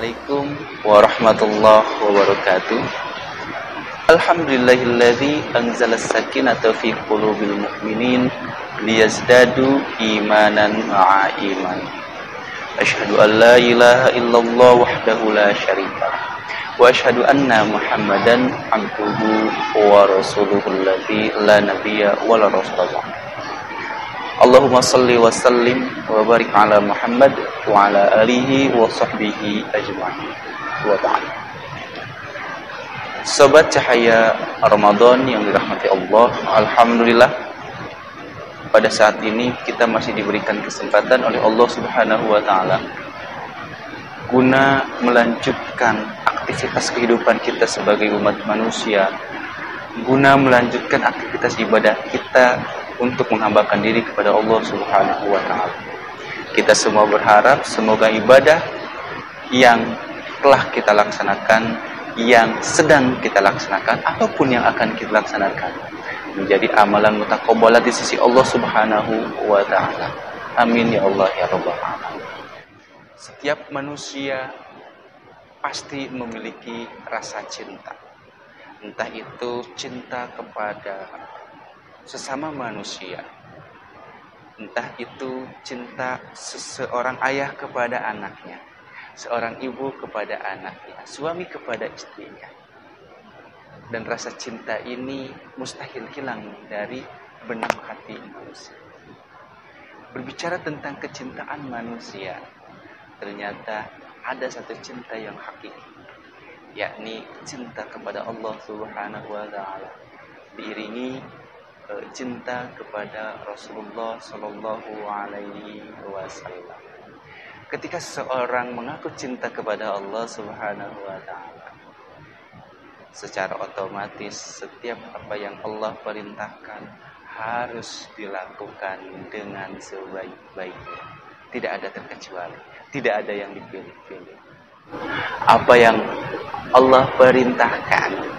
Assalamualaikum warahmatullahi wabarakatuh. Alhamdulillahilladzi anzala as-sakinata fi qulubil mu'minin liyazdadu imanan ma'a iman. Asyhadu an la ilaha illallah wahdahu la syarikalah wa asyhadu anna Muhammadan abduhu wa rasuluhul ladzi la nabiyya wa la rasulullah. Allahumma salli wa sallim wa barik ala Muhammad wa ala alihi wa sahbihi ajma'in. Wa ba'd. Sobat cahaya Ramadan yang dirahmati Allah, alhamdulillah pada saat ini kita masih diberikan kesempatan oleh Allah Subhanahu wa taala guna melanjutkan aktivitas kehidupan kita sebagai umat manusia, guna melanjutkan aktivitas ibadah kita untuk menghambakan diri kepada Allah Subhanahu wa taala. Kita semua berharap semoga ibadah yang telah kita laksanakan, yang sedang kita laksanakan, ataupun yang akan kita laksanakan menjadi amalan mutaqabbalah di sisi Allah Subhanahu wa taala. Amin ya Allah ya rabbal alamin. Setiap manusia pasti memiliki rasa cinta. Entah itu cinta kepada sesama manusia, entah itu cinta seorang ayah kepada anaknya, seorang ibu kepada anaknya, suami kepada istrinya. Dan rasa cinta ini mustahil hilang dari benak hati manusia. Berbicara tentang kecintaan manusia, ternyata ada satu cinta yang hakiki, yakni cinta kepada Allah Subhanahu wa taala, diiringi cinta kepada Rasulullah Sallallahu Alaihi Wasallam. Ketika seseorang mengaku cinta kepada Allah Subhanahu Wa Taala, secara otomatis setiap apa yang Allah perintahkan harus dilakukan dengan sebaik-baiknya. Tidak ada terkecuali, tidak ada yang dipilih-pilih. Apa yang Allah perintahkan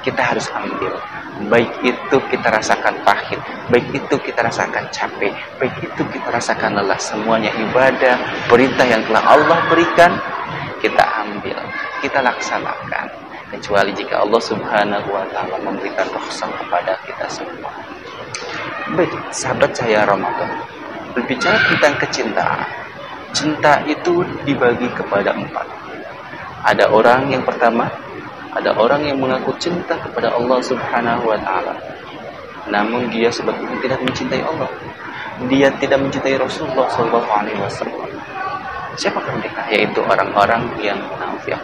kita harus ambil. Baik itu kita rasakan pahit, baik itu kita rasakan capek, baik itu kita rasakan lelah, semuanya ibadah, perintah yang telah Allah berikan, kita ambil, kita laksanakan. Kecuali jika Allah Subhanahu wa taala memberikan rukhsah kepada kita semua. Baik, sahabat saya Ramadan, berbicara tentang kecintaan. Cinta itu dibagi kepada 4. Ada orang yang pertama, ada orang yang mengaku cinta kepada Allah Subhanahu wa taala, namun dia sebetulnya tidak mencintai Allah. Dia tidak mencintai Rasulullah sallallahu alaihi wasallam. Siapakah mereka? Yaitu orang-orang yang munafik,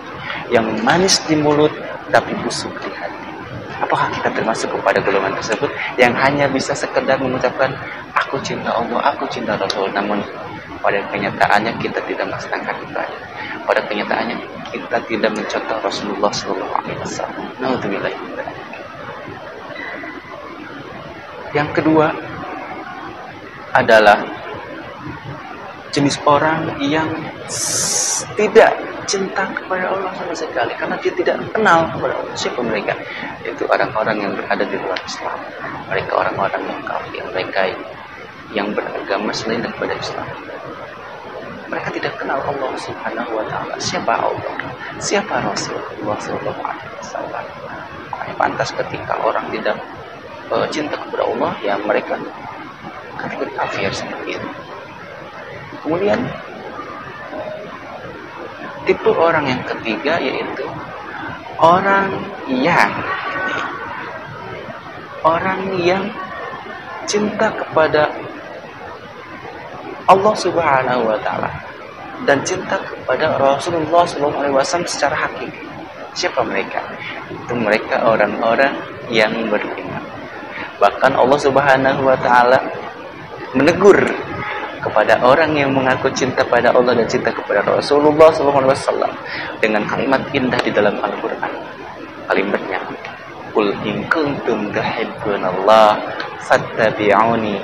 yang manis di mulut tapi busuk di hati. Apakah kita termasuk kepada golongan tersebut yang hanya bisa sekedar mengucapkan aku cinta Allah, aku cinta Rasul, namun pada kenyataannya kita tidak melaksanakan ibadah. Pada kenyataannya kita tidak mencontoh Rasulullah SAW. Naudzubillah. Yang kedua adalah jenis orang yang tidak cinta kepada Allah sama sekali karena dia tidak kenal kepada Allah. Siapa mereka? Itu orang-orang yang berada di luar Islam. Mereka orang-orang yang kafir, mereka yang beragama selain daripada Islam. Mereka tidak kenal Allah Subhanahu wa taala. Siapa Allah? Siapa Rasulullah sallallahu alaihi wasallam? Pantas ketika orang tidak cinta kepada Allah, ya mereka kategori kafir seperti itu. Kemudian tipe orang yang ketiga yaitu orang yang cinta kepada Allah Subhanahu wa taala dan cinta kepada Rasulullah sallallahu alaihi wasallam secara hakiki. Siapa mereka? Itu mereka orang-orang yang beriman. Bahkan Allah Subhanahu wa taala menegur kepada orang yang mengaku cinta pada Allah dan cinta kepada Rasulullah sallallahu alaihi wasallam dengan kalimat indah di dalam Al-Qur'an. Kalimatnya, "Qul in kuntum tuhibbunallah fattabi'uni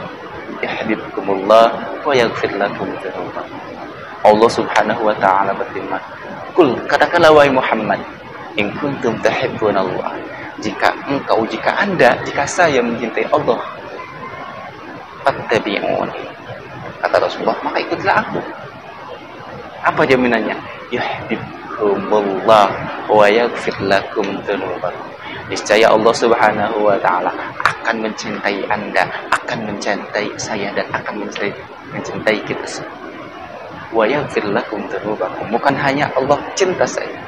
yuhibbukumullah wa yaghfir lakum dzunubakum." Allah Subhanahu wa taala berfirman, "Qul, katakanlah wahai Muhammad, in kuntum tuhibbunallah, jika saya mencintai Allah, fattabi'uni." Kata Rasulullah, maka ikutlah aku. Apa jaminannya? Yuhibbukum yuhibbukumullah wa yaghfir lakum dzunubakum. Niscaya Allah Subhanahu wa taala akan mencintai Anda, akan mencintai saya dan akan mencintai kita semua. Wa yaghfir lakum dzunubakum. Bukan hanya Allah cinta saya,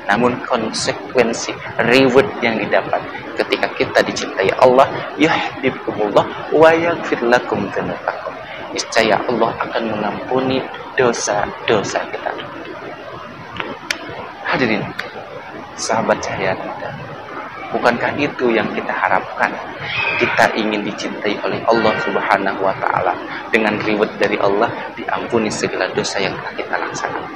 namun konsekuensi reward yang didapat ketika kita dicintai Allah, yuhibbukumullah wa yaghfir lakum dzunubakum. Niscaya Allah akan mengampuni dosa-dosa kita. Hadirin, sahabat cahaya Ramadan, bukankah itu yang kita harapkan? Kita ingin dicintai oleh Allah Subhanahu wa taala, dengan reward dari Allah diampuni segala dosa yang telah kita laksanakan.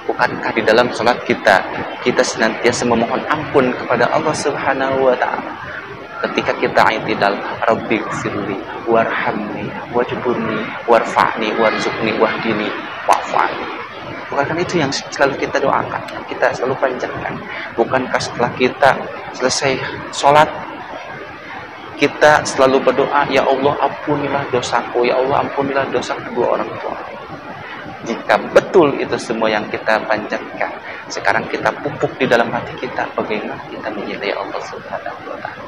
Bukankah di dalam salat kita senantiasa memohon ampun kepada Allah Subhanahu wa taala? Ketika kita i'tidal, Rabbi gfirli warhamni wajburni warfa'ni warzuqni wahdini wa'fa'ni. Bukankah itu yang selalu kita doakan, kita selalu panjatkan? Bukankah setelah kita selesai sholat, kita selalu berdoa, ya Allah ampunilah dosaku, ya Allah ampunilah dosa kedua orang tua. Jika betul itu semua yang kita panjatkan, sekarang kita pupuk di dalam hati kita, bagaimana kita mencintai Allah Subhanahu wa taala.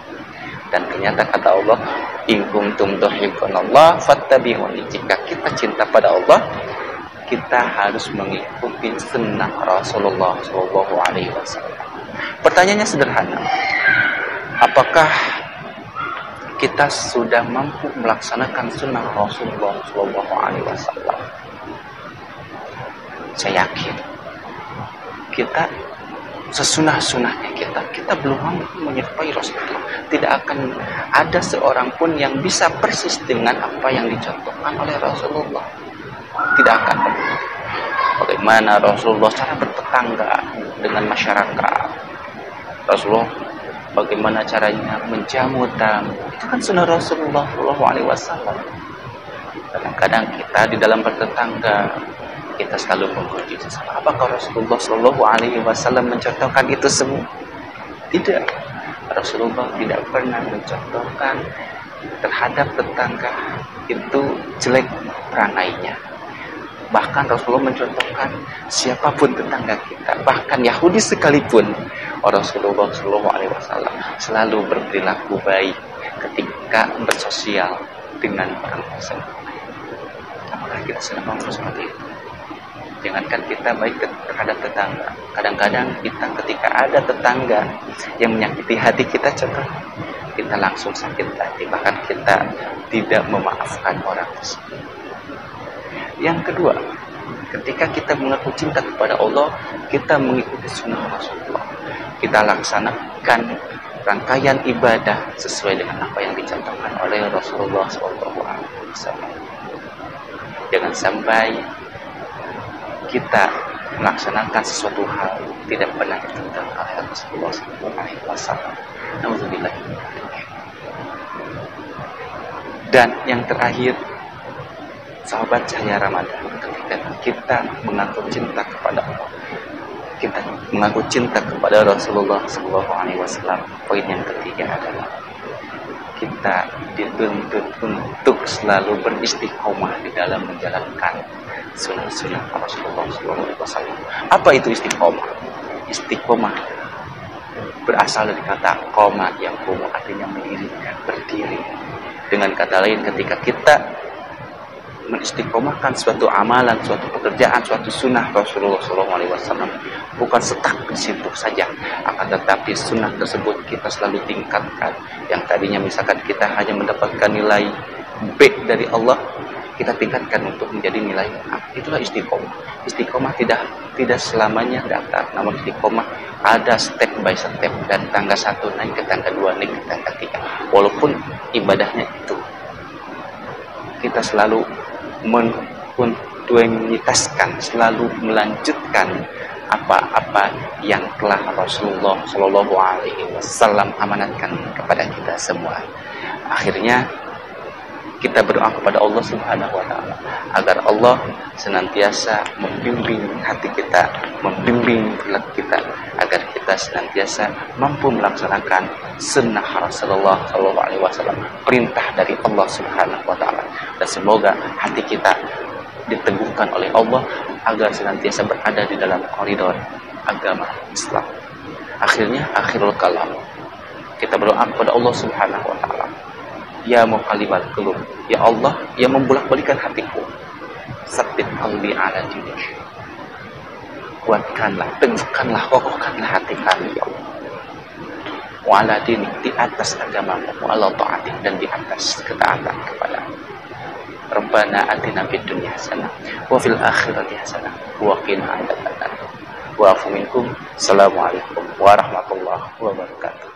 Dan ternyata kata Allah, in kuntum tuhibbunallah fattabi'uni. Jika kita cinta pada Allah, kita harus mengikuti sunnah Rasulullah Shallallahu Alaihi Wasallam. Pertanyaannya sederhana, apakah kita sudah mampu melaksanakan sunnah Rasulullah Shallallahu Alaihi Wasallam? Saya yakin kita sesunah-sunahnya kita belum mampu menyerupai Rasulullah. Tidak akan ada seorang pun yang bisa persis dengan apa yang dicontohkan oleh Rasulullah. Tidak akan. Bagaimana Rasulullah cara bertetangga dengan masyarakat, Rasulullah bagaimana caranya menjamu tamu, itu kan sunnah Rasulullah Shallallahu Alaihi Wasallam. Kadang-kadang kita di dalam bertetangga, kita selalu memuji sesama. Apakah Rasulullah Shallallahu Alaihi Wasallam mencontohkan itu semua? Tidak. Rasulullah tidak pernah mencontohkan terhadap tetangga itu jelek perangainya. Bahkan Rasulullah mencontohkan siapapun tetangga kita, bahkan Yahudi sekalipun, Rasulullah Shallallahu Alaihi Wasallam selalu berperilaku baik ketika bersosial dengan orang tersebut. Apakah kita sedang mampu seperti itu? Jangankan kita baik terhadap tetangga, kadang-kadang kita ketika ada tetangga yang menyakiti hati kita, contoh kita langsung sakit hati, bahkan kita tidak memaafkan orang tersebut. Yang kedua, ketika kita mengaku cinta kepada Allah, kita mengikuti sunnah Rasulullah. Kita laksanakan rangkaian ibadah sesuai dengan apa yang dicontohkan oleh Rasulullah SAW. Jangan sampai kita melaksanakan sesuatu hal tidak pernah dicontohkan oleh Rasulullah SAW. Alhamdulillah. Dan yang terakhir, sahabat cahaya Ramadan, ketika kita mengaku cinta kepada Allah, kita mengaku cinta kepada Rasulullah SAW, poin yang ketiga adalah kita dituntut untuk selalu beristiqomah di dalam menjalankan sunnah-sunnah Rasulullah SAW. Apa itu istiqomah? Istiqomah berasal dari kata qoma yang kumu, artinya berdiri. Dengan kata lain, ketika kita mengistiqomahkan suatu amalan, suatu pekerjaan, suatu sunnah Rasulullah SAW, bukan setak di situ saja, akan tetapi sunnah tersebut kita selalu tingkatkan. Yang tadinya misalkan kita hanya mendapatkan nilai B dari Allah, kita tingkatkan untuk menjadi nilai A. Itulah istiqomah. Istiqomah tidak selamanya datar, namun istiqomah ada step by step, dari tangga 1 naik ke tangga 2, naik ke tangga 3. Walaupun ibadahnya itu, kita selalu menkontinuitaskan, selalu melanjutkan apa-apa yang telah Rasulullah Shallallahu Alaihi Wasallam amanatkan kepada kita semua. Akhirnya kita berdoa kepada Allah Subhanahu Wa Taala agar Allah senantiasa membimbing hati kita, membimbing perilaku kita, agar kita senantiasa mampu melaksanakan sunnah Rasulullah Shallallahu Alaihi Wasallam, perintah dari Allah Subhanahu Wa Taala. Dan semoga hati kita diteguhkan oleh Allah agar senantiasa berada di dalam koridor agama Islam. Akhirnya akhirul kalam, kita berdoa kepada Allah Subhanahu wa taala. Ya muqallibal qulub, ya Allah yang membolak-balikan hatiku, tsabbit qalbi ala dinik. Kuatkanlah, teguhkanlah, kokohkanlah hati kami ya Allah. Wa ala dinik, di atas agamamu, wa ala ta'atik, dan di atas ketaatan kepadamu. Rabbana atina fid dunya hasanah wa fil akhirati hasanah wa qina adzabannar. Wa afu minkum. Assalamualaikum warahmatullahi wabarakatuh.